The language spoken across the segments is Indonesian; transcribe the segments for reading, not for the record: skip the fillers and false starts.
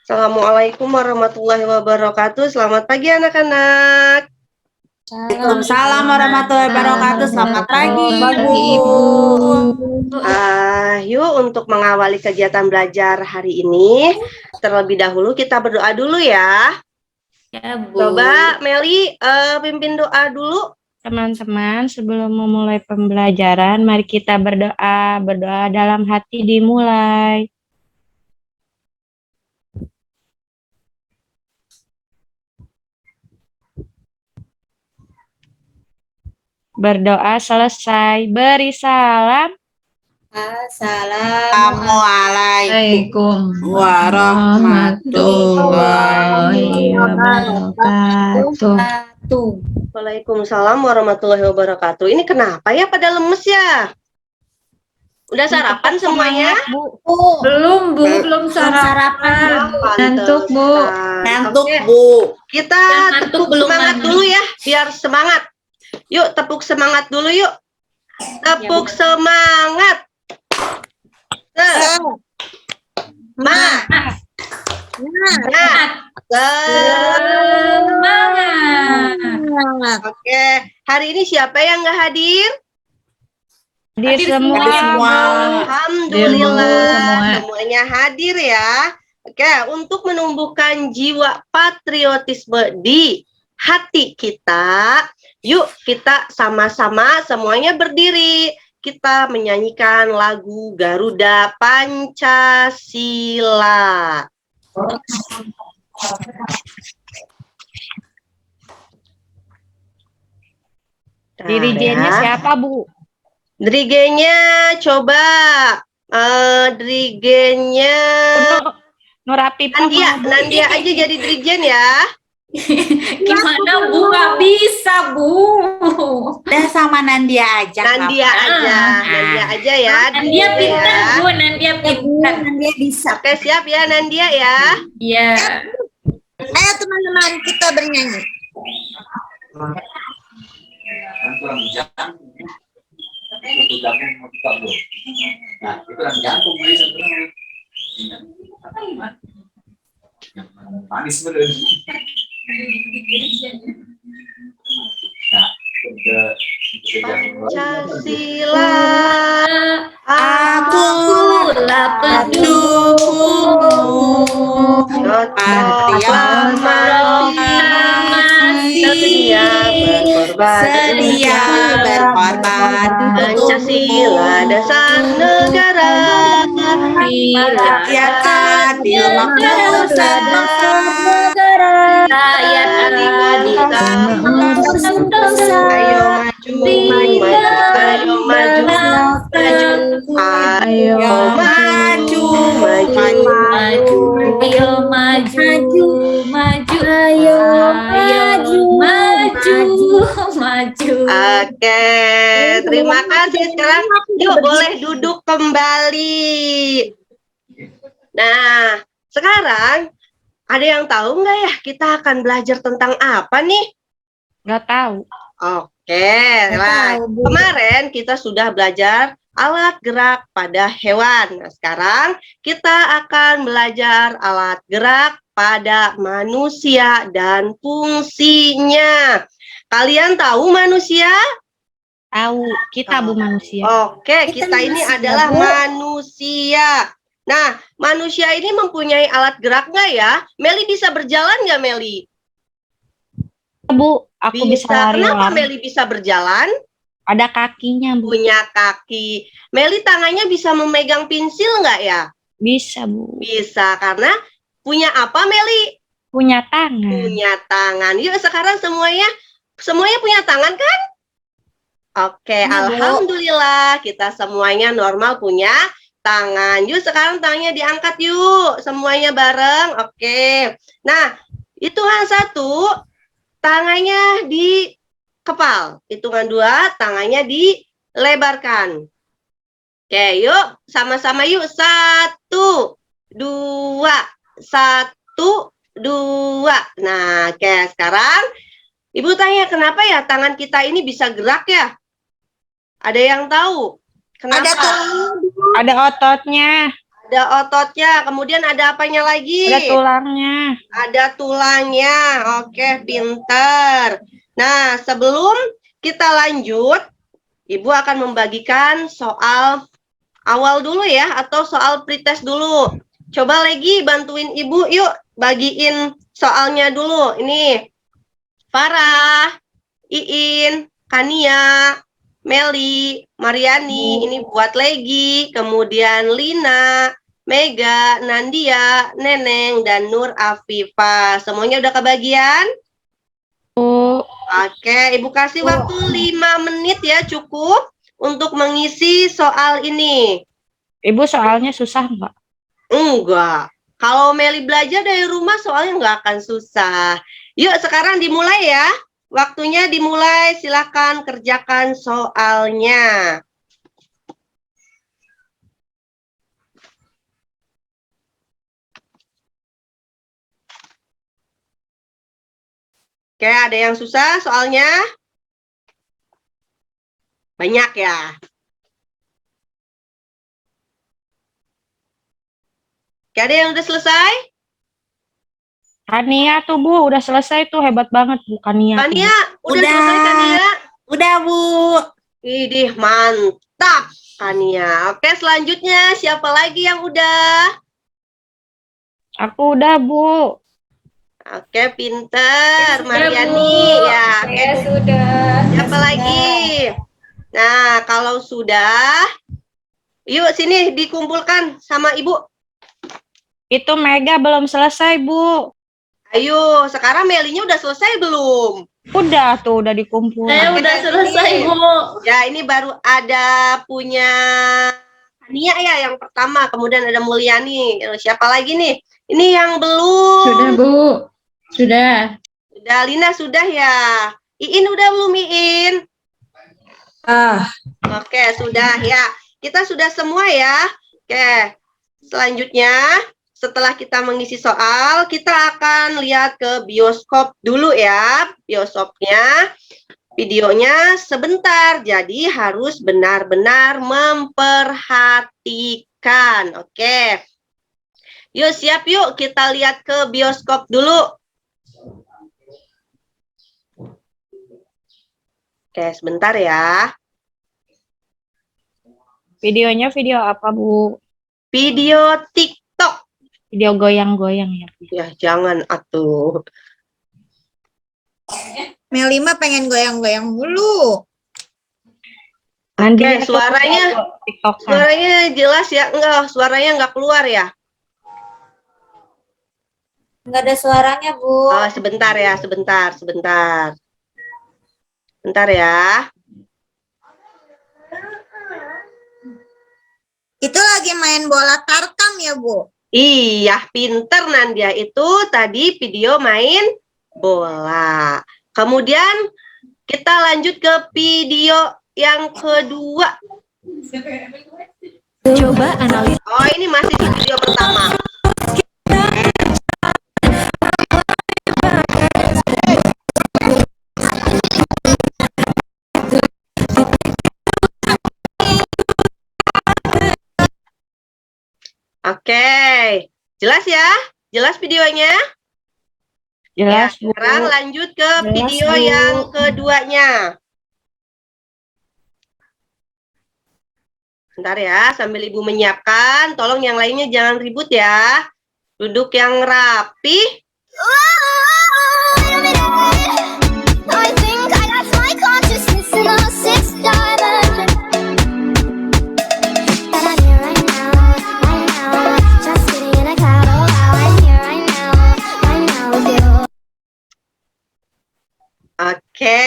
Assalamualaikum warahmatullahi wabarakatuh. Selamat pagi anak-anak. Waalaikumsalam warahmatullahi wabarakatuh. Selamat pagi, Ibu. Yuk untuk mengawali kegiatan belajar hari ini, terlebih dahulu kita berdoa dulu ya. Ya, Bu. Coba Meli pimpin doa dulu. Teman-teman, sebelum memulai pembelajaran, mari kita berdoa. Berdoa dalam hati dimulai. Berdoa selesai. Beri salam. Assalamualaikum warahmatullahi wabarakatuh. Waalaikumsalam warahmatullahi wabarakatuh. Ini kenapa ya pada lemes ya? Udah sarapan semuanya? Belum, Bu. Belum sarapan. Ngantuk, Bu. Ngantuk, Oke. Bu. Kita Yang ngantuk tepuk belum semangat mandi. dulu ya, biar semangat. Yuk, tepuk semangat dulu yuk. Tepuk semangat. Semangat. Semangat. Oke, hari ini siapa yang nggak hadir? Hadir semua. Hadir semua. Alhamdulillah, semuanya hadir ya. Oke, untuk menumbuhkan jiwa patriotisme di hati kita, yuk kita sama-sama semuanya berdiri. Kita menyanyikan lagu Garuda Pancasila. Dirijennya siapa, Bu? Dirigennya coba dirigennya Nurapipah. Nandia aja jadi dirigen ya. Gimana, Bu? Nggak bisa, Bu. Udah sama Nandia aja. Nandia aja ya. Nandia pintar, Bu. Nandia pintar. Nandia bisa. Oke, siap ya Nandia ya. Iya. Ayo teman-teman kita bernyanyi. Pancasila, Akulah pendukungmu. Sedia berkorban. Pancasila dasar negara. Rakyat adil makmur Rakyat adil Ayo maju, ayo maju, ayo maju, maju. Oke, terima kasih. Sekarang yuk boleh duduk kembali. Nah, sekarang ada yang tahu nggak ya kita akan belajar tentang apa nih? Nggak tahu. Oke, nah, kemarin kita sudah belajar alat gerak pada hewan. Nah, sekarang kita akan belajar alat gerak pada manusia dan fungsinya. Kalian tahu manusia? Tahu. Kita, Bu, manusia. Oke, kita ini adalah manusia. Nah, manusia ini mempunyai alat gerak nggak ya? Meli bisa berjalan nggak, Meli? Bu, aku bisa Kenapa lari-lari. Meli bisa berjalan? Ada kakinya, Bu. Punya kaki. Meli tangannya bisa memegang pensil nggak ya? Bisa, Bu. Bisa, karena punya apa Meli? Punya tangan. Punya tangan. Yuk sekarang semuanya punya tangan kan? Oke, alhamdulillah kita semuanya normal punya tangan. Yuk sekarang tangannya diangkat yuk, semuanya bareng. Oke. Nah, hitungan 1, tangannya di kepal. Hitungan 2, tangannya dilebarkan. Oke, yuk sama-sama yuk. 1, 2, 1, 2. Nah, oke sekarang Ibu tanya kenapa ya tangan kita ini bisa gerak ya? Ada yang tahu? Kenapa? Ada ototnya. Ada ototnya, kemudian ada apanya lagi? Ada tulangnya. Ada tulangnya. Oke, pinter. Nah, sebelum kita lanjut, Ibu akan membagikan soal awal dulu ya, atau soal pretest dulu. Coba lagi bantuin Ibu, yuk bagiin soalnya dulu. Ini Farah, Iin, Kania, Meli, Mariani, ini buat Legi, kemudian Lina, Mega, Nandia, Neneng, dan Nur Afifa. Semuanya udah kebagian? Bu, Oke, Ibu kasih waktu 5 menit ya, cukup untuk mengisi soal ini. Ibu soalnya susah nggak? Enggak. Kalau Meli belajar dari rumah soalnya nggak akan susah. Yuk sekarang dimulai ya. Waktunya dimulai, silakan kerjakan soalnya. Oke, ada yang susah soalnya? Banyak ya? Oke, ada yang udah selesai? Kania tuh Bu, udah selesai tuh, hebat banget Bu Kania. Kania, udah Udah. selesai Kania? Udah, Bu. Idih, mantap Kania. Oke, selanjutnya siapa lagi yang udah? Aku udah Bu. Oke, pinter. Sudah, Mariani Bu. ya. Oke, Saya sudah. siapa lagi? Nah, kalau sudah, yuk sini dikumpulkan sama Ibu. Itu Mega belum selesai Bu. Ayo, sekarang Melinya udah selesai belum? Udah tuh, udah dikumpul. Saya udah selesai, Bu. Ya, ini baru ada punya Kania ya yang pertama, kemudian ada Mulyani. Siapa lagi nih? Ini yang belum. Sudah, Bu. Sudah. Udah, Lina sudah ya. Iin udah belum, Iin? Oke, sudah ya. Kita sudah semua ya. Oke, selanjutnya setelah kita mengisi soal, kita akan lihat ke bioskop dulu ya. Bioskopnya, videonya sebentar, jadi harus benar-benar memperhatikan. Oke, yuk siap yuk, kita lihat ke bioskop dulu. Oke, sebentar ya. Videonya video apa Bu? Video TikTok. Video goyang-goyang ya. Ya, jangan atuh. Meli mah pengen goyang-goyang mulu. Nanti Oke, suaranya TikTok. suaranya jelas ya? Enggak, suaranya enggak keluar ya? Nggak ada suaranya, Bu. Oh, sebentar ya, sebentar. Bentar ya. Itu lagi main bola tarkam ya, Bu? Iya, pinter Nandia. Itu tadi video main bola. Kemudian kita lanjut ke video yang kedua. Coba analis Oh, ini masih di video pertama. Oke, jelas ya? Jelas videonya? Ya, Jelas Bu. sekarang lanjut ke Jelas, video Bu. yang keduanya. Bentar ya, sambil Ibu menyiapkan. Tolong yang lainnya jangan ribut ya. Duduk yang rapi. I think I lost my consciousness in a sixth dimension. But I'm here right now, just sitting in a cloud. Oh wow, I'm here right now with you. Oke,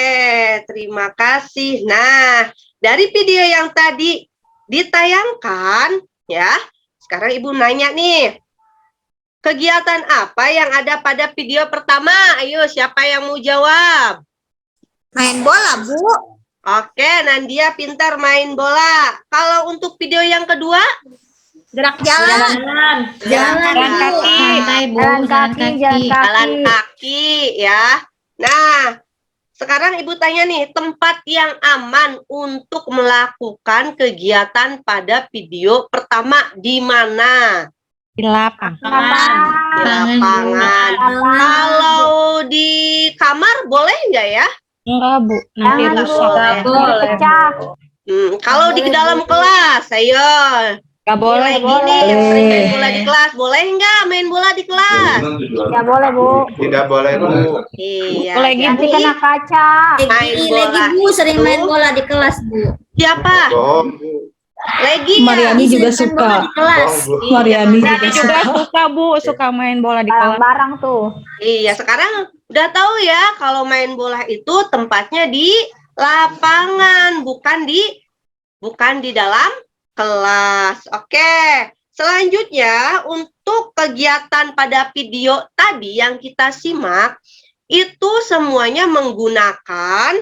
terima kasih. Nah, dari video yang tadi ditayangkan, ya, sekarang Ibu nanya nih, kegiatan apa yang ada pada video pertama? Ayo, siapa yang mau jawab? Main bola, Bu. Oke, Nandia pintar main bola. Kalau untuk video yang kedua, Gerak jalan. Jalan kaki. Santai, Bu. Jalan Jalan kaki, kaki. jalan kaki ya. Nah, Sekarang Ibu tanya nih, tempat yang aman untuk melakukan kegiatan pada video pertama di mana? Di lapang. Di lapangan. Kalau di kamar boleh nggak ya? Enggak, Bu. Nanti rusak. Nggak boleh. Kalau di dalam kelas, ayo. Enggak boleh. Gini, yang sering main bola di kelas, boleh nggak main bola di kelas? Tidak boleh, Bu. Tidak boleh, Bu. Iya. Boleh gitu. Nanti jadi kena kaca. main Legi bola Bu sering itu- main bola di kelas Bu. siapa? Bohong, Bu. Legi ya? Mariani juga Sering main bola suka. di kelas. Bohong, Bu. Mariani Iya, juga Juga suka, Bu, suka main bola di kelas. Barang-barang tuh. Iya, sekarang udah tahu ya kalau main bola itu tempatnya di lapangan, bukan di dalam kelas. Oke. Selanjutnya untuk kegiatan pada video tadi yang kita simak itu semuanya menggunakan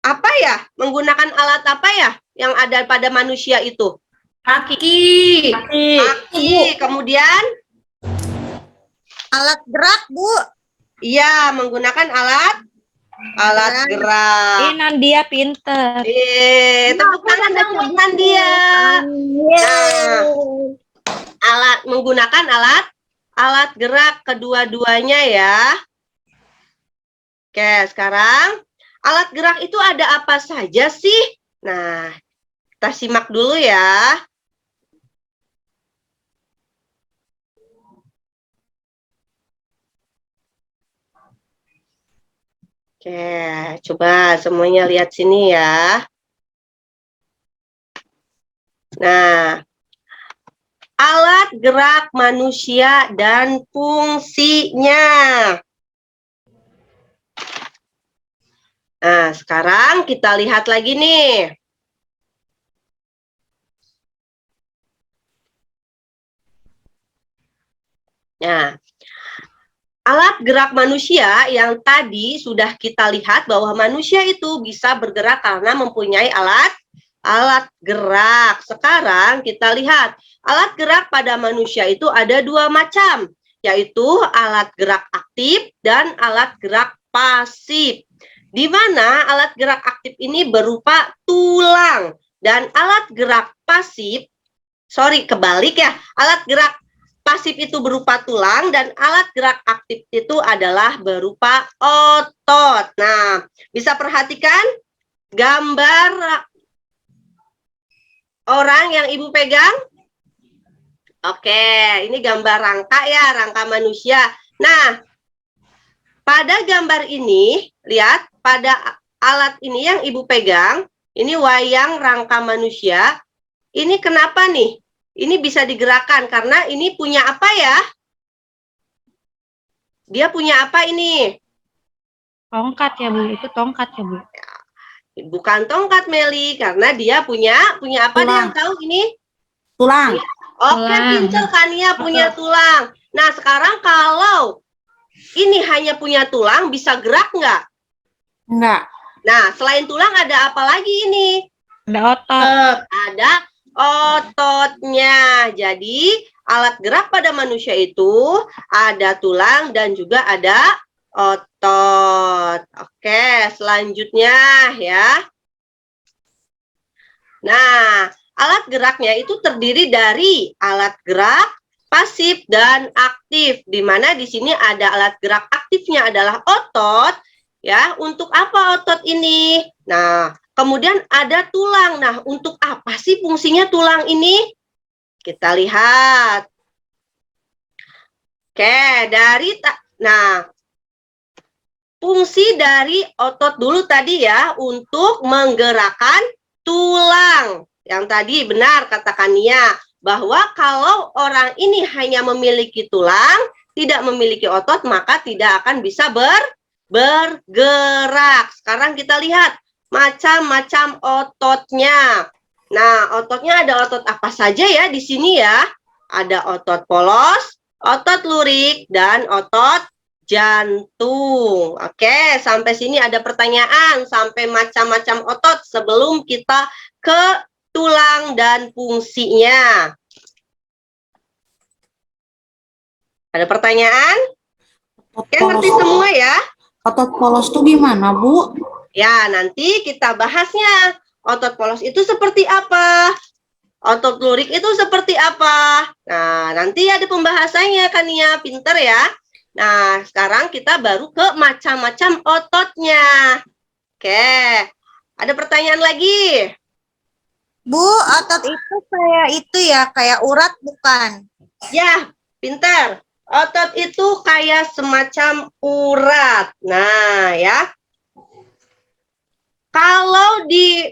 apa ya? Menggunakan alat apa ya yang ada pada manusia itu? Kaki. Kaki. Kemudian Alat gerak Bu. iya, menggunakan alat gerak. Ini Nandia pinter. Tepuk tangan dong buat Nandia. Nah, menggunakan alat gerak kedua-duanya ya. Oke, sekarang alat gerak itu ada apa saja sih? Nah, kita simak dulu ya. Oke, coba semuanya lihat sini ya. Nah, alat gerak manusia dan fungsinya. Nah, sekarang kita lihat lagi nih. Nah, alat gerak manusia yang tadi sudah kita lihat bahwa manusia itu bisa bergerak karena mempunyai alat gerak. Sekarang kita lihat alat gerak pada manusia itu ada dua macam, yaitu alat gerak aktif dan alat gerak pasif. Di mana alat gerak aktif ini berupa tulang dan alat gerak pasif, kebalik ya, alat gerak pasif itu berupa tulang dan alat gerak aktif itu adalah berupa otot. Nah, bisa perhatikan gambar orang yang Ibu pegang? Oke, ini gambar rangka ya, rangka manusia. Nah, pada gambar ini, lihat pada alat ini yang Ibu pegang, ini wayang rangka manusia. Ini kenapa nih? Ini bisa digerakkan karena ini punya apa ya? Dia punya apa ini? Tongkat ya, Bu. Itu tongkat ya, Bu. Bukan tongkat, Meli, karena dia punya apa dia yang tahu ini? Tulang. Oke, Tulang. pincer Kania punya tulang. Nah, sekarang kalau ini hanya punya tulang, bisa gerak nggak? Enggak. Nah, selain tulang ada apa lagi ini? Ada otot. Ada ototnya. Jadi, alat gerak pada manusia itu ada tulang dan juga ada otot. Oke, selanjutnya ya. Nah, alat geraknya itu terdiri dari alat gerak pasif dan aktif. Di mana di sini ada alat gerak aktifnya adalah otot. Ya, untuk apa otot ini? Nah, kemudian ada tulang. Nah, untuk apa sih fungsinya tulang ini? Kita lihat. Oke, fungsi dari otot dulu tadi ya, untuk menggerakkan tulang. Yang tadi benar katakan Nia, bahwa kalau orang ini hanya memiliki tulang, tidak memiliki otot, maka tidak akan bisa bergerak. Sekarang kita lihat macam-macam ototnya. Nah, ototnya ada otot apa saja ya di sini ya? Ada otot polos, otot lurik, dan otot jantung. Oke, sampai sini ada pertanyaan, sampai macam-macam otot sebelum kita ke tulang dan fungsinya. Ada pertanyaan? Oke, ngerti semua ya? Otot polos tuh gimana, Bu? Ya, nanti kita bahasnya. Otot polos itu seperti apa? Otot lurik itu seperti apa? Nah, nanti ada pembahasannya kan ya, pinter ya. Nah, sekarang kita baru ke macam-macam ototnya. Oke, ada pertanyaan lagi? Bu, otot itu kayak itu ya, kayak urat bukan? Ya, pinter. Otot itu kayak semacam urat. Nah, ya. Kalau di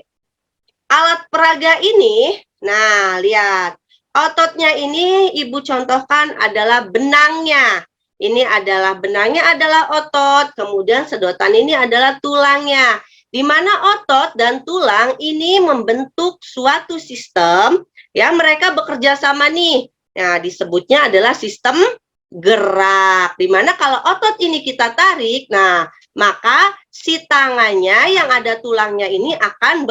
alat peraga ini, nah, lihat. Ototnya ini Ibu contohkan adalah benangnya. Ini adalah benangnya adalah otot, kemudian sedotan ini adalah tulangnya. Di mana otot dan tulang ini membentuk suatu sistem, ya mereka bekerja sama nih. Nah, disebutnya adalah sistem gerak. Di mana kalau otot ini kita tarik, nah, maka si tangannya yang ada tulangnya ini akan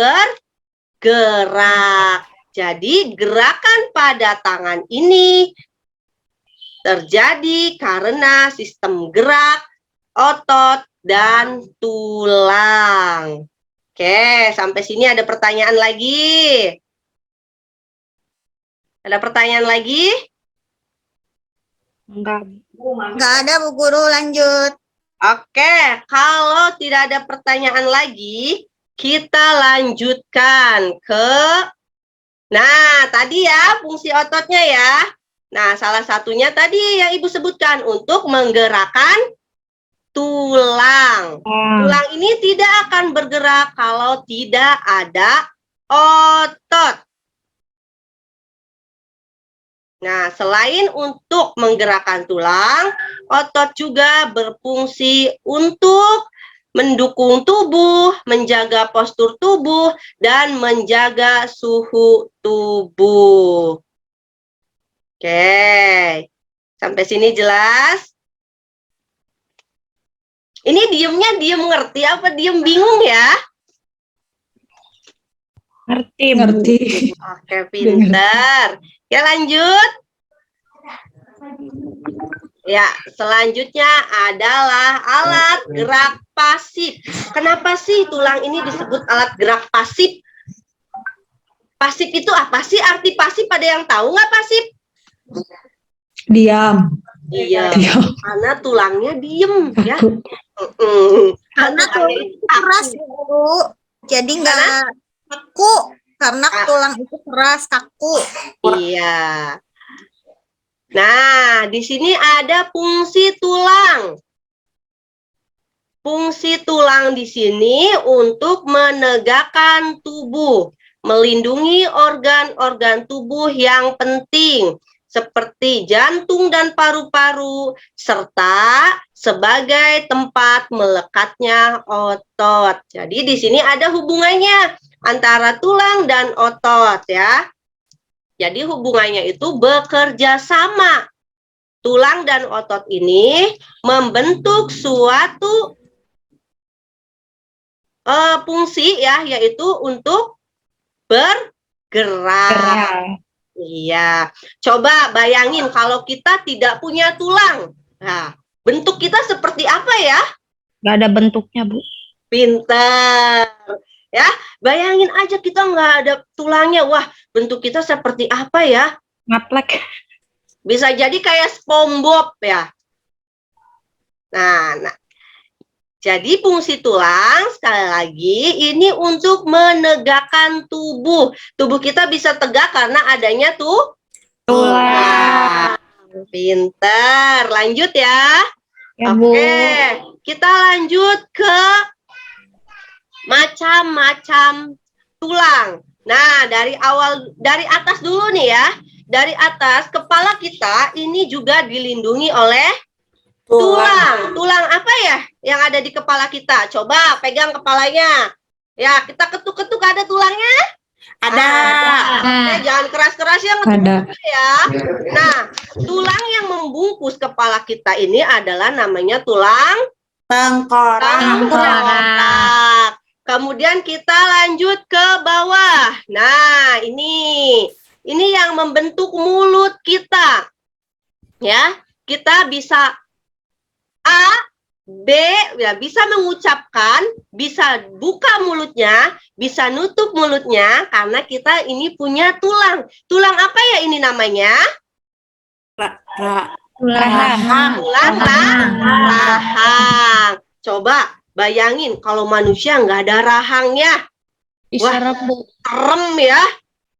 bergerak. Jadi, gerakan pada tangan ini terjadi karena sistem gerak otot dan tulang. Oke, sampai sini ada pertanyaan lagi? Ada pertanyaan lagi? Enggak. Nggak ada, Bu Guru, lanjut. Oke, kalau tidak ada pertanyaan lagi, kita lanjutkan ke... Nah, tadi ya, fungsi ototnya ya. Nah, salah satunya tadi yang Ibu sebutkan untuk menggerakkan tulang. Tulang ini tidak akan bergerak kalau tidak ada otot. Nah, selain untuk menggerakkan tulang, otot juga berfungsi untuk mendukung tubuh, menjaga postur tubuh, dan menjaga suhu tubuh. Oke, sampai sini jelas? Ini diemnya diem ngerti apa diem bingung ya? Ngerti. Oke, pintar. Ya, lanjut. Ya, selanjutnya adalah alat gerak pasif. Kenapa sih tulang ini disebut alat gerak pasif? Pasif itu apa sih? Arti pasif ada yang tahu nggak pasif? Diam. Iya, karena tulangnya diem ya. Karena tulang itu keras, Bu. Jadi nggak kaku. Karena tulang itu keras, kaku. Iya. Nah, di sini ada fungsi tulang. Fungsi tulang di sini untuk menegakkan tubuh, melindungi organ-organ tubuh yang penting, seperti jantung dan paru-paru, serta sebagai tempat melekatnya otot. Jadi di sini ada hubungannya antara tulang dan otot ya. Jadi hubungannya itu bekerja sama. Tulang dan otot ini membentuk suatu fungsi ya, yaitu untuk bergerak. Iya, coba bayangin kalau kita tidak punya tulang. Nah, bentuk kita seperti apa ya? Nggak ada bentuknya, Bu. Pintar. Ya, bayangin aja kita nggak ada tulangnya. Wah, bentuk kita seperti apa ya? Ngaplek. Bisa jadi kayak SpongeBob ya. Nah, jadi fungsi tulang sekali lagi ini untuk menegakkan tubuh. Tubuh kita bisa tegak karena adanya tulang. Pintar. Lanjut ya. Ya, Bu. Oke, kita lanjut ke macam-macam tulang. Nah, dari atas dulu nih ya. Dari atas kepala kita ini juga dilindungi oleh tulang. Tulang apa ya yang ada di kepala kita? Coba pegang kepalanya. Ya, kita ketuk-ketuk ada tulangnya? Ada. Jangan keras-keras ya ngetuk-ketuk ya. Nah, tulang yang membungkus kepala kita ini adalah namanya tulang tengkorak. Kemudian kita lanjut ke bawah. Nah, ini yang membentuk mulut kita. Ya, kita bisa A, B, ya bisa mengucapkan, bisa buka mulutnya, bisa nutup mulutnya, karena kita ini punya tulang. Tulang apa ya ini namanya? Rahang. Tulang rahang. Coba bayangin kalau manusia nggak ada rahangnya. Serem, Bu. Serem ya.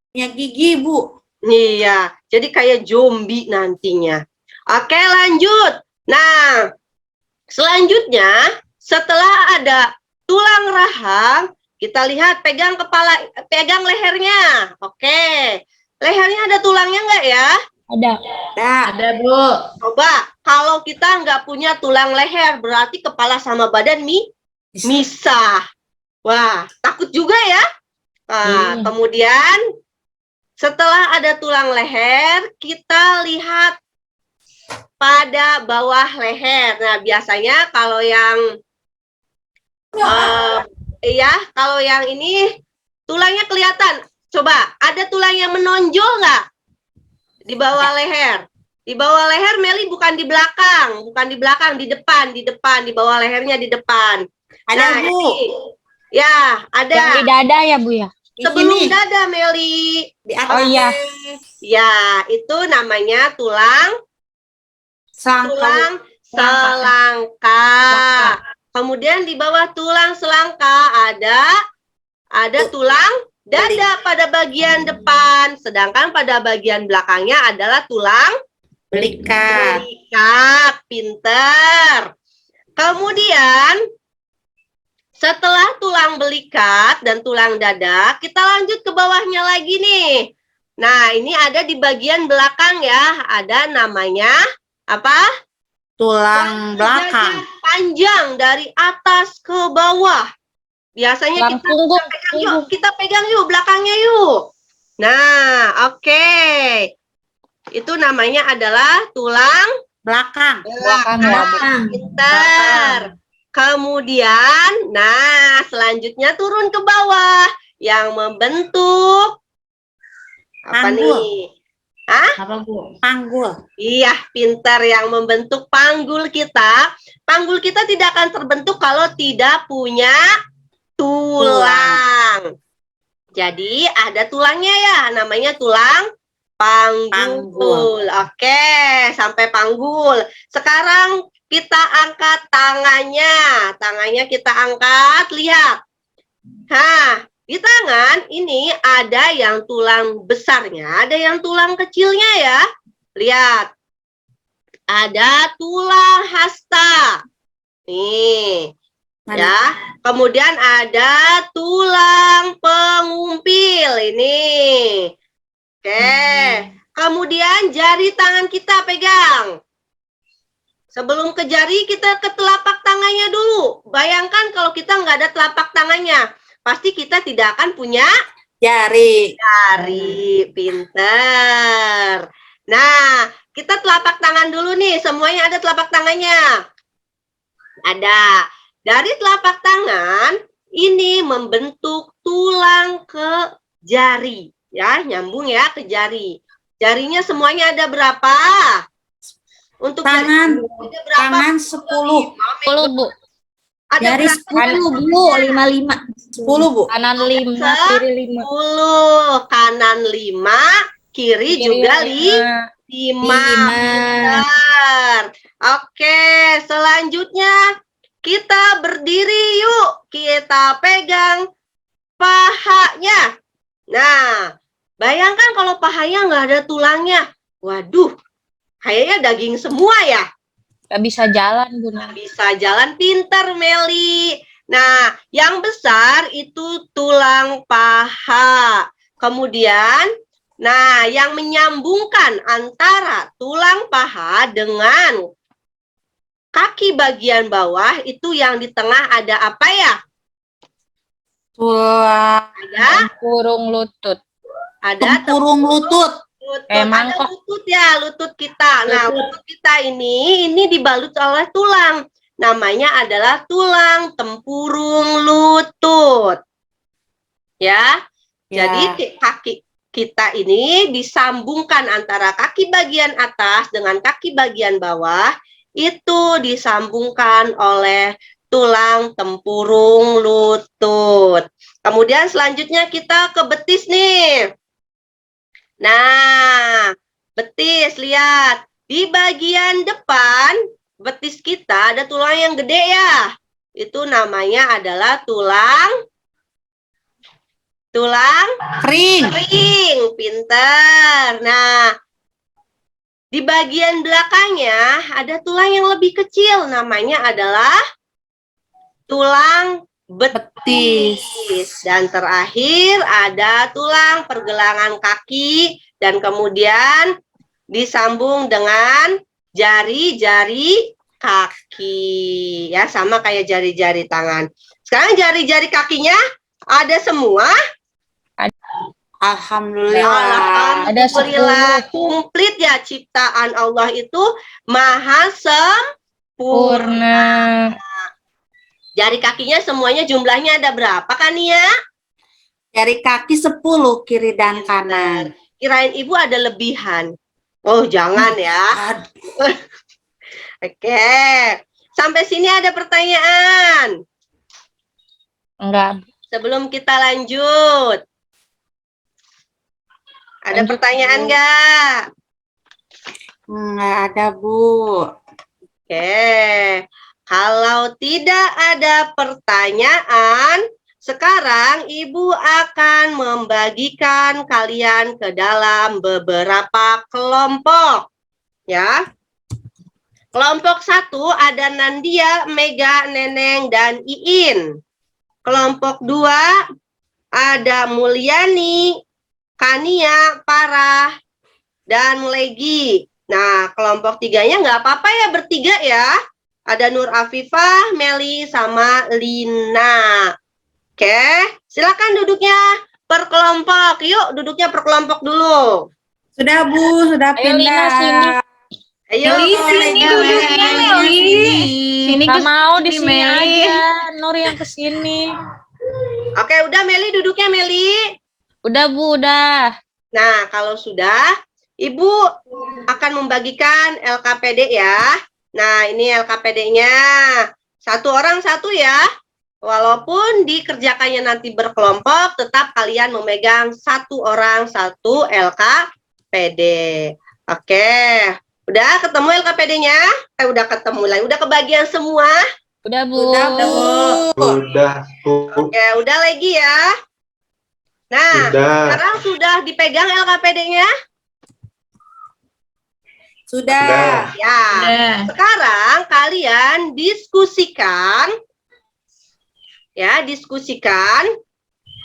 Punya gigi, Bu. Iya, jadi kayak zombie nantinya. Oke, lanjut. Nah, selanjutnya setelah ada tulang rahang, kita lihat pegang lehernya. Oke, lehernya ada tulangnya nggak ya? Ada, Bu. Coba, kalau kita nggak punya tulang leher, berarti kepala sama badan misah. Wah, takut juga ya. Nah, kemudian setelah ada tulang leher, kita lihat pada bawah leher. Nah, biasanya kalau yang kalau yang ini tulangnya kelihatan. Coba, ada tulang yang menonjol nggak di bawah leher? Di bawah leher, Meli, bukan di belakang, di depan, di bawah lehernya di depan. Ada, Bu. Ini, ya, ada. Yang di dada ya, Bu ya? Sebelum Ini. dada, Meli. Di atas. Oh iya. Ya, itu namanya tulang selangka. Kemudian di bawah tulang selangka ada tulang dada pada bagian depan, sedangkan pada bagian belakangnya adalah tulang Belikat. Pinter. Kemudian setelah tulang belikat dan tulang dada, kita lanjut ke bawahnya lagi nih. Nah, ini ada di bagian belakang ya, ada namanya apa? Tulang belakang. Panjang dari atas ke bawah. Biasanya kita pegang yuk belakangnya yuk. Nah, oke. Itu namanya adalah tulang Belakang. Pinter. Kemudian, nah selanjutnya turun ke bawah yang membentuk apa Panggul. nih? Hah? Apa, Bu? Panggul. Iya, pintar, yang membentuk panggul kita. Panggul kita tidak akan terbentuk kalau tidak punya tulang. Jadi ada tulangnya ya, namanya tulang panggul. Oke, sampai panggul. Sekarang kita angkat tangannya. Tangannya kita angkat, lihat. Nah, di tangan ini ada yang tulang besarnya, ada yang tulang kecilnya ya. Lihat. Ada tulang hasta. Nih. Ya. Kemudian ada tulang pengumpil ini. Oke. Kemudian jari tangan kita pegang. Sebelum ke jari, kita ke telapak tangannya dulu. Bayangkan kalau kita nggak ada telapak tangannya, pasti kita tidak akan punya Jari. Pinter. Nah, kita telapak tangan dulu nih. Semuanya ada telapak tangannya. Ada. Dari telapak tangan, ini membentuk tulang ke jari. Ya, nyambung ya ke jari. Jarinya semuanya ada berapa? Untuk Tangan. ada berapa? Tangan 10. 10, Bu. Ada Jari berapa? 10, Bu. 55. 10, Bu. Kanan 5, kiri 5. 10. Kanan 5, kiri juga 5. Benar. Oke, selanjutnya kita berdiri yuk. Kita pegang pahanya. Nah, bayangkan kalau pahanya nggak ada tulangnya. Waduh, kayaknya daging semua ya. Gak bisa jalan, Bu. Nggak bisa jalan, pinter Meli. Nah, yang besar itu tulang paha. Kemudian, nah yang menyambungkan antara tulang paha dengan kaki bagian bawah itu yang di tengah ada apa ya? Tulang. Ada Kurung lutut. Tempurung lutut. Emang ada kok. lutut ya, lutut kita. Nah, lutut kita ini dibalut oleh tulang. Namanya adalah tulang tempurung lutut. Ya. Jadi kaki kita ini disambungkan antara kaki bagian atas dengan kaki bagian bawah. itu disambungkan oleh tulang tempurung lutut. Kemudian selanjutnya kita ke betis nih. Nah, betis, lihat. Di bagian depan betis kita ada tulang yang gede ya. Itu namanya adalah tulang Kering. kering. Pinter. Nah, di bagian belakangnya ada tulang yang lebih kecil. Namanya adalah tulang betis. Dan terakhir ada tulang pergelangan kaki dan kemudian disambung dengan jari-jari kaki. Ya, sama kayak jari-jari tangan. Sekarang jari-jari kakinya ada semua. Alhamdulillah. Alhamdulillah, komplit ya, ciptaan Allah itu maha sempurna. Purna. Jari kakinya semuanya jumlahnya ada berapa kan ya? Jari kaki 10 kiri dan kanan. Kirain ibu ada lebihan. Oh, jangan ya. Oke. Sampai sini ada pertanyaan? Enggak. Sebelum kita lanjut. Ada Lanjut, pertanyaan Bu. nggak? Nggak ada, Bu. Oke. Kalau tidak ada pertanyaan, sekarang Ibu akan membagikan kalian ke dalam beberapa kelompok. Ya. Kelompok 1 ada Nandia, Mega, Neneng, dan Iin. Kelompok 2 ada Mulyani, Kania, Parah, dan Legi. Nah, kelompok 3-nya nggak apa-apa ya, bertiga ya. Ada Nur Afifah, Meli, sama Lina. Oke, silakan duduknya per kelompok. Yuk, duduknya per kelompok dulu. Sudah, Bu. Sudah Ayo, Lina, sini. Ayo, Meli, Meli, sini Meli. duduknya, Meli. Sini Nggak mau di sini, sini Meli. aja. Nur yang ke sini. Oke, udah Meli duduknya, Meli. Udah, Bu, udah. Nah, kalau sudah, Ibu akan membagikan LKPD ya. Nah, ini LKPD-nya. Satu orang satu ya. Walaupun dikerjakannya nanti berkelompok, tetap kalian memegang satu orang satu LKPD. Oke. Udah ketemu LKPD-nya? Udah ketemu lagi. Udah kebagian semua? Udah, Bu. Udah, Bu. Udah, Bu. Oke, udah lagi ya. Nah, Udah. sekarang sudah dipegang LKPD-nya? Sudah. Ya. Sekarang kalian diskusikan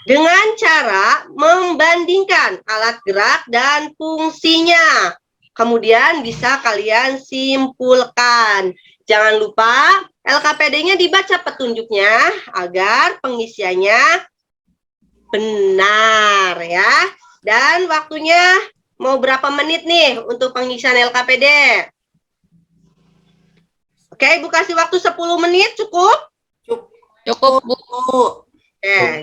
dengan cara membandingkan alat gerak dan fungsinya. Kemudian bisa kalian simpulkan. Jangan lupa LKPD-nya dibaca petunjuknya agar pengisiannya benar ya. Dan waktunya mau berapa menit nih untuk pengisian LKPD? Oke, Ibu kasih waktu 10 menit cukup? Cukup, Bu.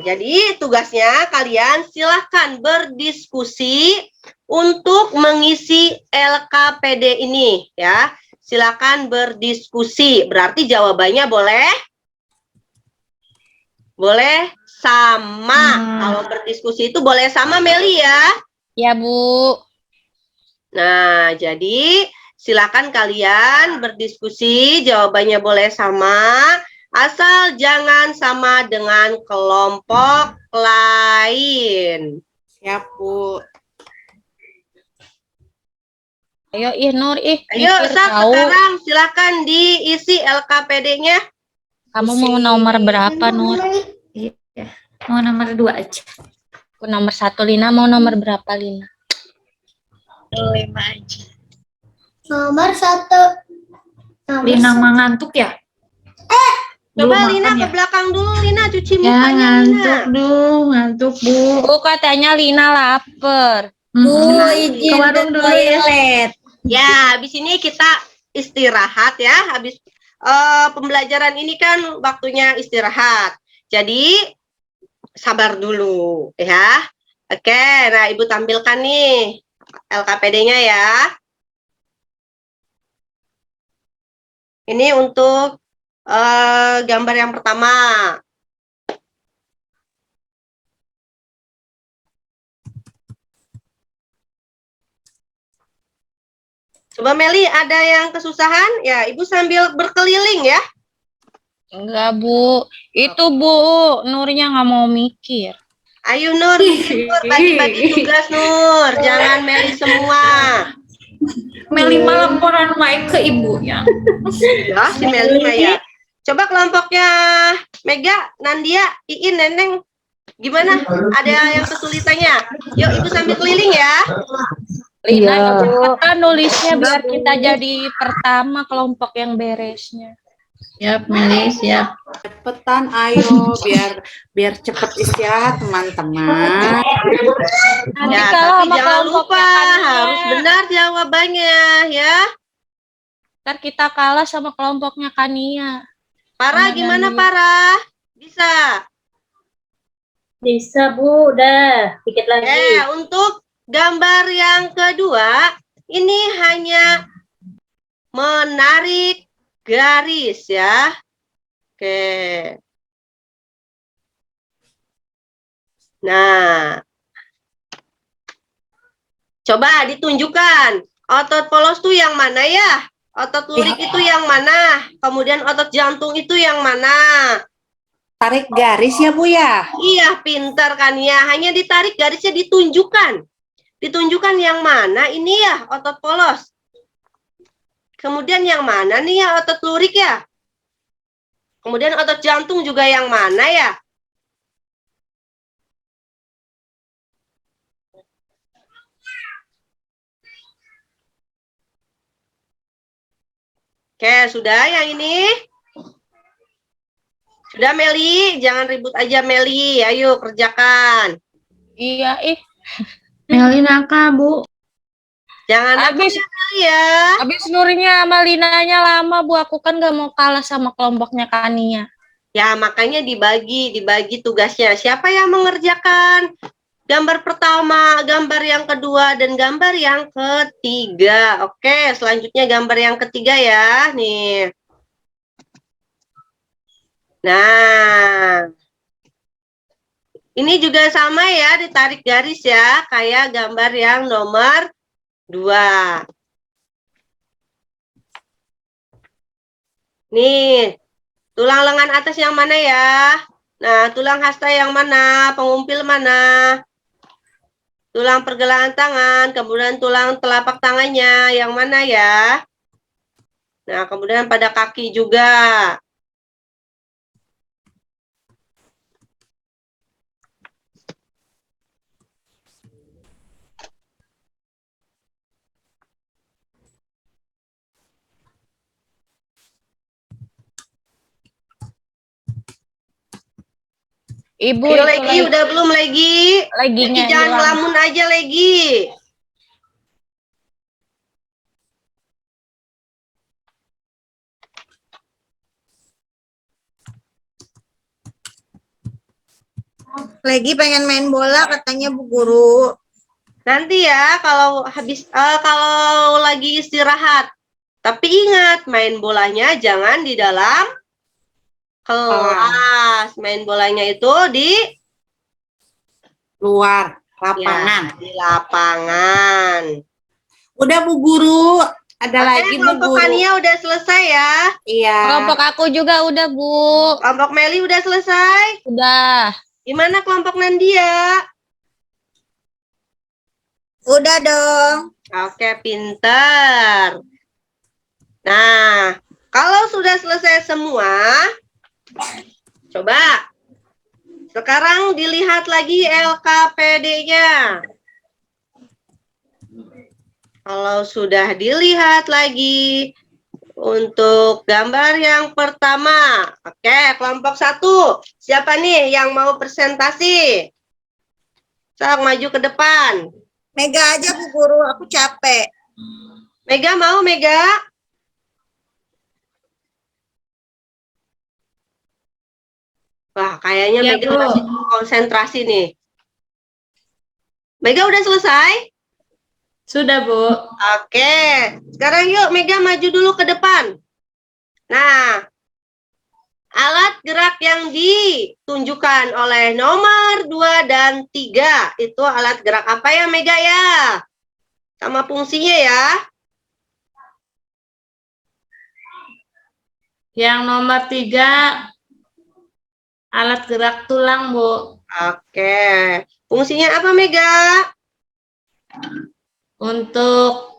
Jadi tugasnya kalian silahkan berdiskusi untuk mengisi LKPD ini ya. Silakan berdiskusi. Berarti jawabannya boleh sama. Kalau berdiskusi itu boleh sama, Meli ya. Ya, Bu. Nah, jadi silakan kalian berdiskusi, jawabannya boleh sama, asal jangan sama dengan kelompok lain. Siap, Bu. Ayo, Nur, Ayo, mikir Sat, tahu. sekarang silakan diisi LKPD-nya. Kamu mau nomor berapa, Nur? Mau nomor 2 aja. Aku nomor 1, Lina mau nomor berapa, Lina? Nomor 1. Lina mah ngantuk ya? Coba Belum Lina makan ke ya? belakang dulu, Lina cuci Ya, mukanya, ngantuk, Lina. ngantuk, Bu. Bu, katanya Lina lapar. Bu, Ke izin warung ke dulu ya. toilet. Ya, habis ini kita istirahat ya. Habis pembelajaran ini kan waktunya istirahat. Jadi sabar dulu ya. Oke, nah Ibu tampilkan nih LKPD-nya ya. Ini untuk gambar yang pertama. Coba Meli, ada yang kesusahan? Ya, Ibu sambil berkeliling ya. Enggak, Bu. Itu Bu, Nurnya nggak mau mikir. Ayo Nur, Nur bagi-bagi tugas Nur. Jangan Meli semua. Meli malah laporan baik ke ibunya. Ya, si Meli mah ya. Coba kelompoknya Mega, Nandia, Iin, Neneng. Gimana? Ada yang kesulitannya? Yuk, Ibu sambil keliling ya. Lina, Iya. cepetan nulisnya biar kita jadi pertama kelompok yang beresnya. Siap, Meli, siap. Cepetan ayo biar cepet istirahat teman-teman. Nanti Ya, kalau tapi sama jangan kelompoknya lupa Kania, harus benar jawabannya ya. ntar kita kalah sama kelompoknya Kania. Para Sama gimana Nandia. para? Bisa. Bisa, Bu. Udah, dikit lagi. Untuk gambar yang kedua, ini hanya menarik garis ya. Oke. Nah, coba ditunjukkan otot polos tuh yang mana ya? Otot lurik itu yang mana? Kemudian otot jantung itu yang mana? Tarik garis ya Bu ya. Iya, pintar kan ya. Hanya ditarik garisnya ditunjukkan. Ditunjukkan yang mana ini ya otot polos. Kemudian yang mana nih ya otot lurik ya? Kemudian otot jantung juga yang mana ya? Oke, sudah yang ini? Sudah Meli, jangan ribut aja Meli. Ayo kerjakan. Iya, Meli nakal, Bu. Jangan Habis. nakal ya, Meli ya. habis Nurnya sama Linanya lama, Bu. Aku kan gak mau kalah sama kelompoknya Kania. Ya, makanya dibagi tugasnya. Siapa yang mengerjakan gambar pertama, gambar yang kedua, dan gambar yang ketiga. Oke, selanjutnya gambar yang ketiga ya. Nih. Nah, ini juga sama ya, ditarik garis ya, kayak gambar yang nomor 2. Nih, tulang lengan atas yang mana ya? Nah, tulang hasta yang mana? Pengumpil mana? Tulang pergelangan tangan, kemudian tulang telapak tangannya yang mana ya? Nah, kemudian pada kaki juga. Ibu, Ayo itu lagi, udah belum lagi? leginya Jangan hilang. ngelamun aja lagi. Lagi pengen main bola katanya Bu Guru. Nanti ya kalau kalau lagi istirahat. Tapi ingat, main bolanya jangan di dalam kelas. Main bolanya itu di Luar lapangan. ya, di lapangan. Udah Bu Guru, ada Oke, lagi Bu kelompok Guru. Kania udah selesai ya. Iya. Kelompok aku juga udah, Bu. Kelompok Meli udah selesai. Udah. Gimana kelompok Nandia? Udah dong. Oke, pinter. Nah, kalau sudah selesai semua, coba sekarang dilihat lagi LKPD-nya. Kalau sudah dilihat lagi untuk gambar yang pertama. Oke, kelompok 1. Siapa nih yang mau presentasi? Sok maju ke depan. Mega aja Bu Guru, aku capek. Mega mau, Mega? Wah, kayaknya Ya, Mega Bu. masih konsentrasi nih. Mega udah selesai? Sudah, Bu. Oke, sekarang yuk Mega maju dulu ke depan. Nah, alat gerak yang ditunjukkan oleh nomor 2 dan 3 itu alat gerak apa ya, Mega ya? Sama fungsinya ya. Yang nomor 3 alat gerak tulang, Bu. Oke. Fungsinya apa, Mega? Untuk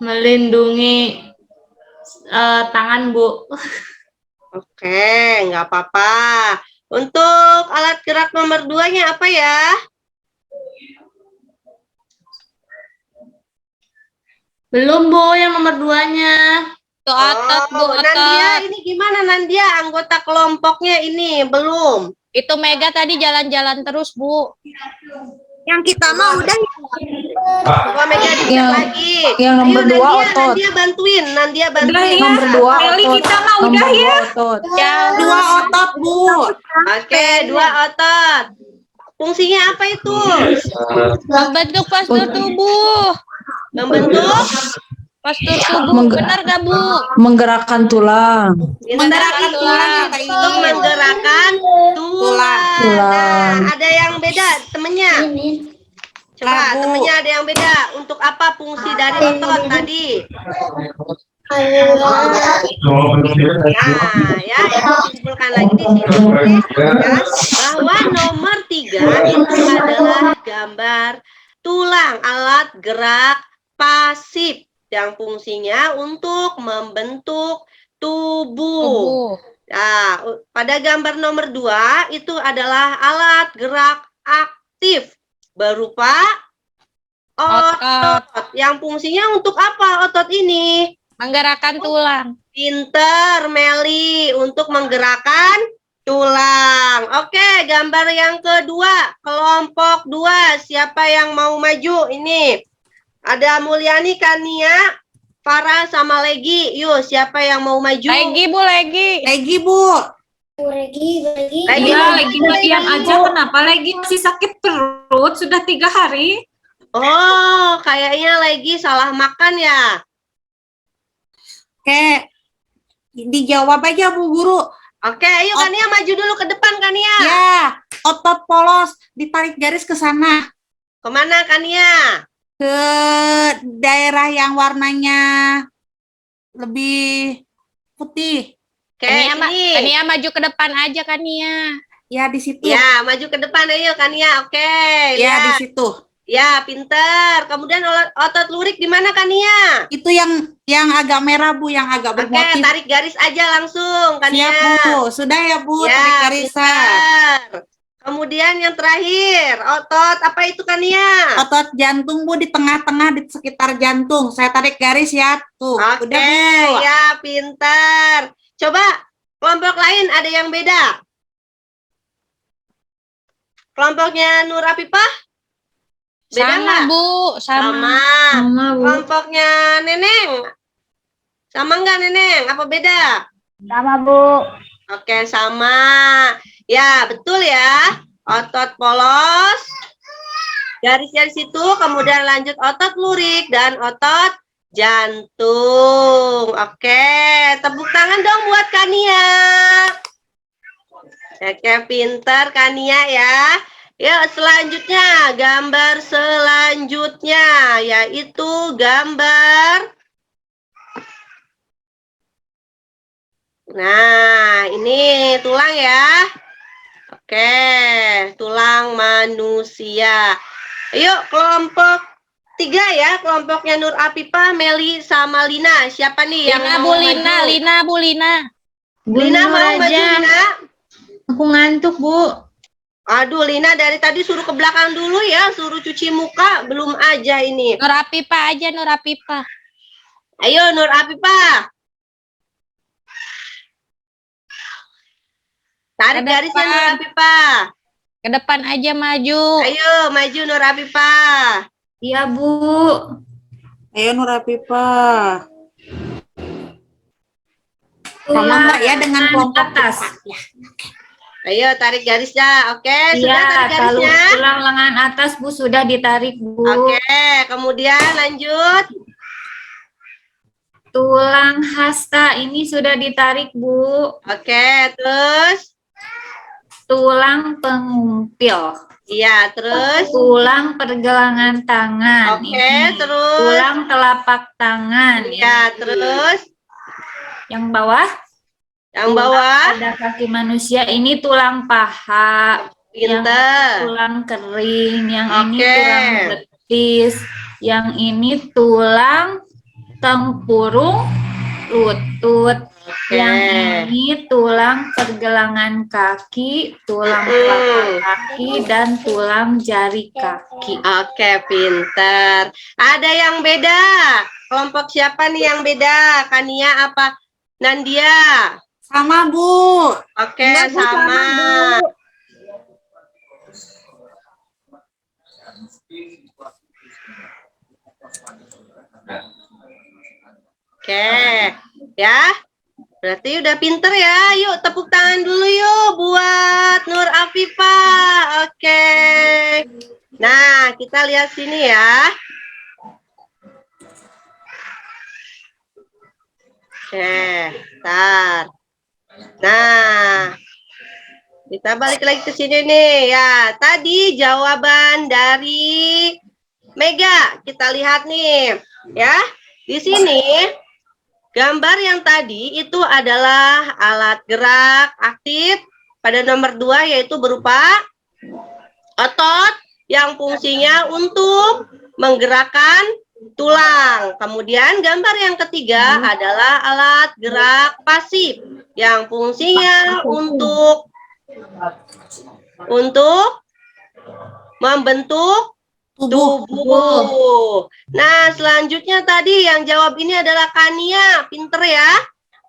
melindungi tangan, Bu. Oke, nggak apa-apa. Untuk alat gerak nomor 2-nya apa ya? Belum, Bu, yang nomor 2-nya. Itu otot, Bu, Nandia, otot. ini gimana Nandia? Anggota kelompoknya ini belum. Itu Mega tadi jalan-jalan terus, Bu. Yang kita mah udah. Coba Mega dicek Yang- lagi. yang nomor Ayo, 2 Nandia, otot. Nandia bantuin. Nandia Udah bantuin. ya. Nomor 2 Meli, otot. kita mah udah Nomor ya. 2 otot. Yang 2 otot, Bu. Oke, 2 otot. Fungsinya apa itu? membentuk postur tubuh. Membentuk Postur tubuh. Benar gak, Bu? Menggerakkan tulang. Menggerakkan tulang kata untuk ini. menggerakkan tulang. Tulang. Nah, ada yang beda temennya. Coba Lah, Bu. temennya ada yang beda. Untuk apa fungsi dari otot tadi? Nah, ya, itu simpulkan lagi di sini ya, bahwa nomor 3 itu adalah gambar tulang, alat gerak pasif yang fungsinya untuk membentuk tubuh. Nah, pada gambar nomor 2 itu adalah alat gerak aktif berupa otot. Yang fungsinya untuk apa otot ini? Menggerakkan tulang. Pinter, Meli, untuk menggerakkan tulang. Oke, gambar yang kedua, kelompok 2. Siapa yang mau maju? Ini ada Mulyani, Kania, Farah, sama Legi. Yuk, siapa yang mau maju? Legi, Bu, legi. Legi, Bu. Legi, Iya, mau lagi maju, diam Legi. aja. Kenapa lagi masih sakit perut? Sudah 3 hari. Oh, kayaknya Legi salah makan ya. Oke. Dijawab aja, Bu Guru. Oke, ayo Kania maju dulu ke depan, Kania. Ya, otot polos ditarik garis ke sana. Kemana, Kania? Ke daerah yang warnanya lebih putih. Oke, Kania, ini. Kania maju ke depan aja, Kania. Ya, di situ. Ya, maju ke depan ayo Kania. Oke, Ya, di lihat. situ. Ya, pinter. Kemudian otot lurik di mana Kania? Itu yang agak merah, Bu, yang agak Oke, bermotif. tarik garis aja langsung Kania. Siap, Bu. Sudah ya, Bu, Ya, tarik garisan. pinter. Kemudian yang terakhir, otot apa itu Kania? Otot jantung, Bu, di tengah-tengah di sekitar jantung. Saya tarik garis ya. Tuh, Oke, udah, Bu. ya pinter. Coba kelompok lain ada yang beda. Kelompoknya Nur Afifah? Beda Sama, nggak? Bu. Sama. Sama, Bu. Kelompoknya Neneng? Sama nggak Neneng? Apa beda? Sama, Bu. Oke, sama. Ya, betul ya. Otot polos. Garisnya di situ, kemudian lanjut otot lurik dan otot jantung. Oke, tepuk tangan dong buat Kania. Oke, pintar Kania ya. Ya, selanjutnya, gambar selanjutnya, yaitu gambar. Nah, ini tulang ya. Oke, tulang manusia. Ayo, kelompok 3 ya, kelompoknya Nur Afifah, Meli, sama Lina. Siapa nih yang Lina, mau Bu, Lina. maju? Lina, Bu, Lina. Lina mau maju, Lina? Aku ngantuk, Bu. Aduh, Lina dari tadi suruh ke belakang dulu ya, suruh cuci muka, belum aja ini. Nur Afifah aja, Nur Afifah. Ayo, Nur Afifah. Tarik Ke garisnya, depan. Nur Afifah. Ke depan aja maju. Ayo, maju Nur Afifah. Iya, Bu. Ayo, Nur Afifah. Sama nggak ya dengan kelompok atas. Ya. Ayo, tarik garisnya. Oke, sudah Iya, tarik kalau garisnya. tulang lengan atas, Bu, sudah ditarik, Bu. Oke, kemudian lanjut. Tulang hasta ini sudah ditarik, Bu. Oke, terus? Tulang pengumpil. Iya, terus? Tulang pergelangan tangan. Oke, Ini. terus? Tulang telapak tangan. Iya, terus? Yang bawah? Yang bawah? Pada kaki manusia ini tulang paha. Yang Pinter. tulang kering. Yang ini Oke. tulang betis. Yang ini tulang tempurung lutut. Oke. Yang ini tulang pergelangan kaki, tulang telapak kaki, dan tulang jari kaki. Oke, pinter. Ada yang beda? Kelompok siapa nih yang beda? Kania apa Nandia? Sama, Bu. Oke, Enggak, Bu, sama. Bu. Oke, ya. Berarti udah pinter ya. Yuk tepuk tangan dulu yuk buat Nur Afifah. Oke. Nah, kita lihat sini ya. Oke, bentar. Nah, kita balik lagi ke sini nih. Ya, tadi jawaban dari Mega. Kita lihat nih, ya. Di sini gambar yang tadi itu adalah alat gerak aktif pada nomor 2 yaitu berupa otot yang fungsinya untuk menggerakkan tulang. Kemudian gambar yang ketiga adalah alat gerak pasif yang fungsinya untuk membentuk tubuh. Nah, selanjutnya tadi yang jawab ini adalah Kania. Pinter ya?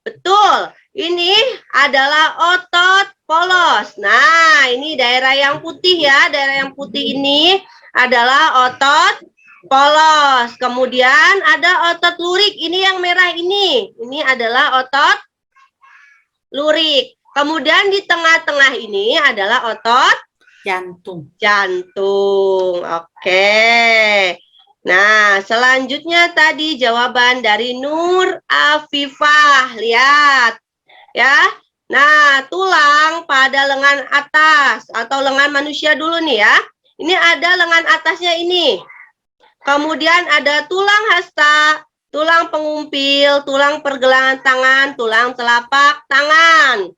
Betul. Ini adalah otot polos. Nah, ini daerah yang putih ya. Daerah yang putih ini adalah otot polos. Kemudian ada otot lurik. Ini yang merah ini. Ini adalah otot lurik. Kemudian di tengah-tengah ini adalah otot Jantung. jantung. Oke. Nah, selanjutnya tadi jawaban dari Nur Afifah. Lihat. Ya. Nah, tulang pada lengan atas atau lengan manusia dulu nih ya. Ini ada lengan atasnya ini. Kemudian ada tulang hasta, tulang pengumpil, tulang pergelangan tangan, tulang telapak tangan.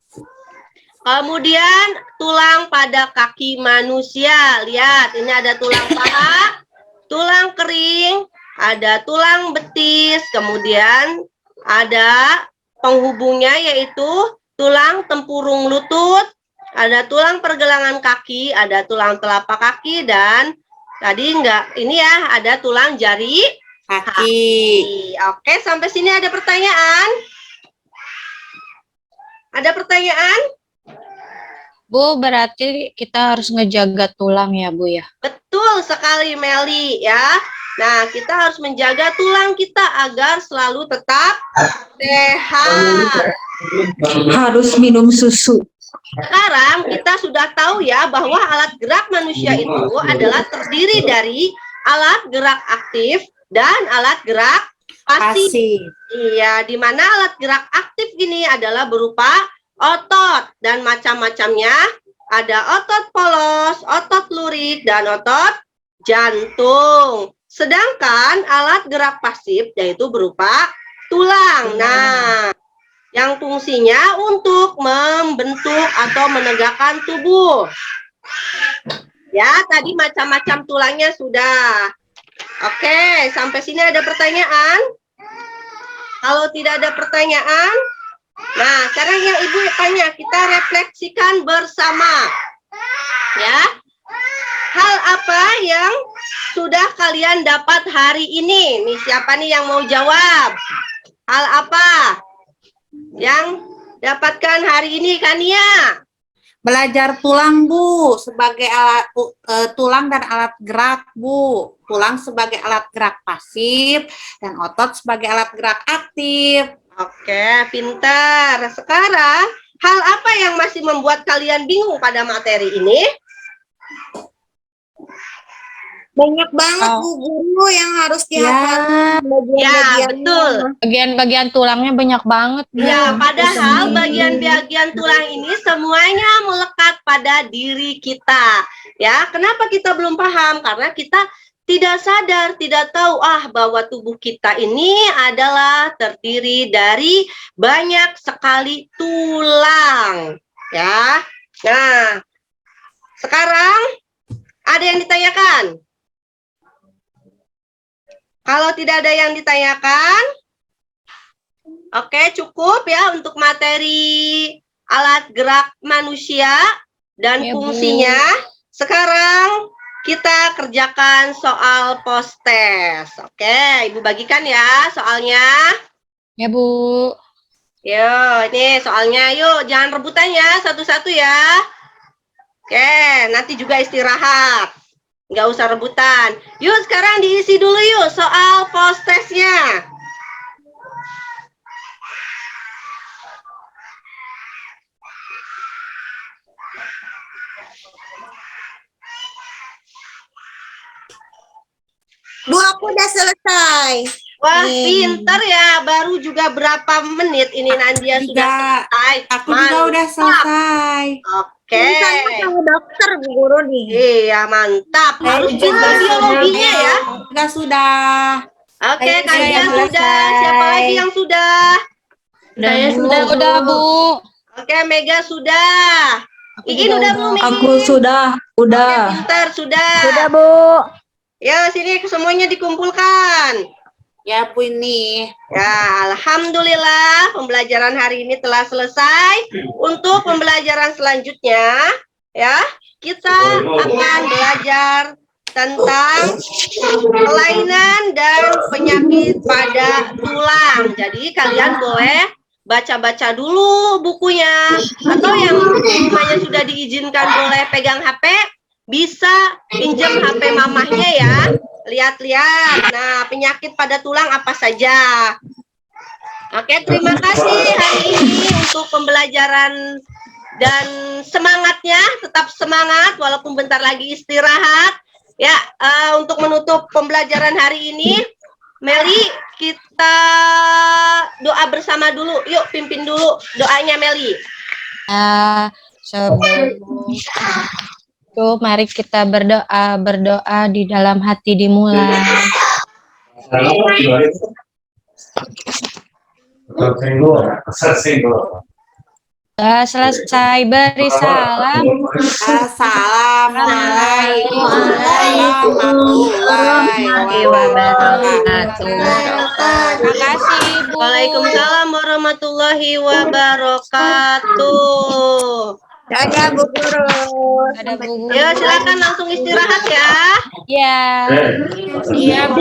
Kemudian tulang pada kaki manusia. Lihat, ini ada tulang paha, tulang kering, ada tulang betis, kemudian ada penghubungnya yaitu tulang tempurung lutut, ada tulang pergelangan kaki, ada tulang telapak kaki, dan tadi ini ya, ada tulang jari Kaki. Oke, sampai sini ada pertanyaan? Ada pertanyaan? Bu, berarti kita harus ngejaga tulang ya, Bu ya? Betul sekali, Meli ya. Nah, kita harus menjaga tulang kita agar selalu tetap sehat. Harus minum susu. Sekarang kita sudah tahu ya bahwa alat gerak manusia itu adalah terdiri dari alat gerak aktif dan alat gerak pasif. Iya, di mana alat gerak aktif ini adalah berupa otot dan macam-macamnya. Ada otot polos, otot lurik, dan otot jantung. Sedangkan alat gerak pasif yaitu berupa tulang. Nah, yang fungsinya untuk membentuk atau menegakkan tubuh. Ya, tadi macam-macam tulangnya sudah. Oke, sampai sini ada pertanyaan? Kalau tidak ada pertanyaan, nah, sekarang yang Ibu tanya, kita refleksikan bersama. Ya. Hal apa yang sudah kalian dapat hari ini? Nih, siapa nih yang mau jawab? Hal apa yang dapatkan hari ini, Kania? Belajar tulang, Bu, sebagai alat tulang dan alat gerak, Bu. Tulang sebagai alat gerak pasif dan otot sebagai alat gerak aktif. Oke, pintar. Sekarang, hal apa yang masih membuat kalian bingung pada materi ini? Banyak banget Bu Guru yang harus dihafal. Ya, betul. Bagian-bagian tulangnya banyak banget. Ya, padahal bagian-bagian tulang ini semuanya melekat pada diri kita. Ya, kenapa kita belum paham? Karena kita tidak sadar, tidak tahu bahwa tubuh kita ini adalah terdiri dari banyak sekali tulang. Ya. Nah, sekarang ada yang ditanyakan? Kalau tidak ada yang ditanyakan, oke, cukup ya untuk materi alat gerak manusia dan Ya, Bu. fungsinya. Sekarang kita kerjakan soal post-test. Oke, Ibu bagikan ya soalnya. Ya, Bu. Yo, ini soalnya. Yuk, jangan rebutan ya, satu-satu ya. Oke, nanti juga istirahat. Nggak usah rebutan. Yuk, sekarang diisi dulu yuk soal post-testnya. Bu, aku udah selesai. Wah, pinter ya. Baru juga berapa menit ini Nandia sudah selesai. Aku juga udah selesai. Oke. Ini sama sama dokter Bu Guru nih. Iya, mantap. Harus pinter biologinya ya. Sudah. Oke, Saya kalian selesai. sudah. Siapa lagi yang sudah? Saya sudah, Bu. Oke, Mega sudah. Iin udah belum? Iin? Aku sudah, udah. Pinter, sudah. Bu. Ya, sini semuanya dikumpulkan. Ya Bu ini. Ya, alhamdulillah pembelajaran hari ini telah selesai. Untuk pembelajaran selanjutnya, ya, kita akan belajar tentang kelainan dan penyakit pada tulang. Jadi kalian boleh baca-baca dulu bukunya, atau yang rumahnya sudah diizinkan boleh pegang HP, bisa pinjam HP mamahnya ya. Lihat-lihat. Nah, penyakit pada tulang apa saja. Oke, terima kasih hari ini untuk pembelajaran dan semangatnya. Tetap semangat walaupun bentar lagi istirahat. Ya, untuk menutup pembelajaran hari ini, Meli, kita doa bersama dulu. Yuk, pimpin dulu doanya Meli. Sebelum itu, mari kita berdoa di dalam hati dimulai. Setelah selesai beri salam. Assalamualaikum warahmatullahi wabarakatuh. Terima kasih, Bu. Waalaikumsalam warahmatullahi wabarakatuh. Dadah Bu Guru. Ada Bu. Ya, silakan langsung istirahat ya. Ya. Iya, Bu.